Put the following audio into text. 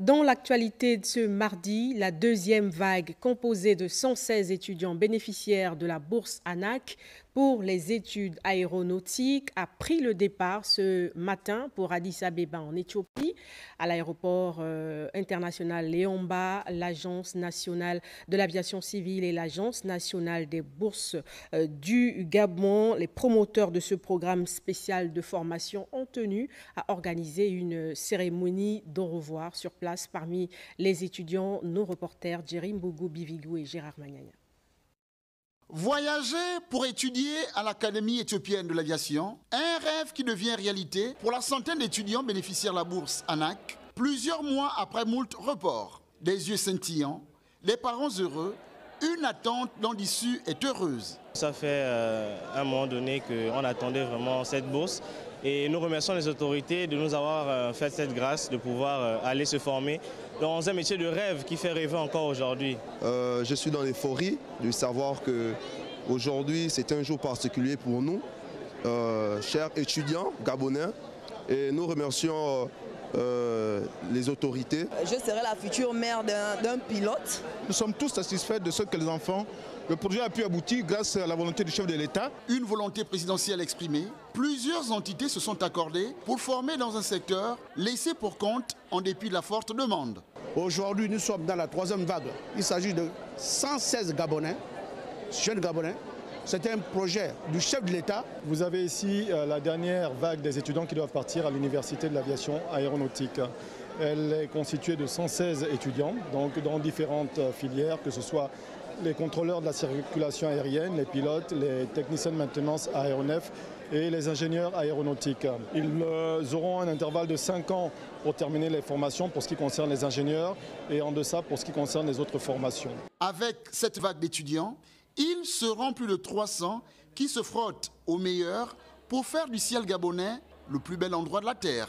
Dans l'actualité de ce mardi, la deuxième vague composée de 116 étudiants bénéficiaires de la bourse ANAQ pour les études aéronautiques a pris le départ ce matin pour Addis Abeba en Éthiopie. À l'aéroport international Léomba, l'Agence nationale de l'aviation civile et l'Agence nationale des bourses du Gabon, les promoteurs de ce programme spécial de formation ont tenu à organiser une cérémonie d'au revoir sur place parmi les étudiants, nos reporters Jerry Mbougou Bivigou et Gérard Magnagna. Voyager pour étudier à l'Académie éthiopienne de l'aviation, un rêve qui devient réalité pour la centaine d'étudiants bénéficiaires de la bourse ANAQ, plusieurs mois après moult reports. Des yeux scintillants, des parents heureux, une attente dont l'issue est heureuse. Ça fait un moment donné qu'on attendait vraiment cette bourse et nous remercions les autorités de nous avoir fait cette grâce de pouvoir aller se former dans un métier de rêve qui fait rêver encore aujourd'hui. Je suis dans l'euphorie de savoir qu'aujourd'hui c'est un jour particulier pour nous, chers étudiants gabonais, et nous remercions les autorités. Je serai la future mère d'un pilote. Nous sommes tous satisfaits de ce que les enfants, le projet a pu aboutir grâce à la volonté du chef de l'État. Une volonté présidentielle exprimée, plusieurs entités se sont accordées pour former dans un secteur laissé pour compte en dépit de la forte demande. Aujourd'hui, nous sommes dans la troisième vague. Il s'agit de 116 Gabonais, jeunes Gabonais. C'est un projet du chef de l'État. Vous avez ici la dernière vague des étudiants qui doivent partir à l'Université de l'aviation aéronautique. Elle est constituée de 116 étudiants, donc dans différentes filières, que ce soit les contrôleurs de la circulation aérienne, les pilotes, les techniciens de maintenance aéronefs et les ingénieurs aéronautiques. Ils auront un intervalle de 5 ans pour terminer les formations pour ce qui concerne les ingénieurs et en deçà pour ce qui concerne les autres formations. Avec cette vague d'étudiants, ils seront plus de 300 qui se frottent au meilleur pour faire du ciel gabonais le plus bel endroit de la Terre.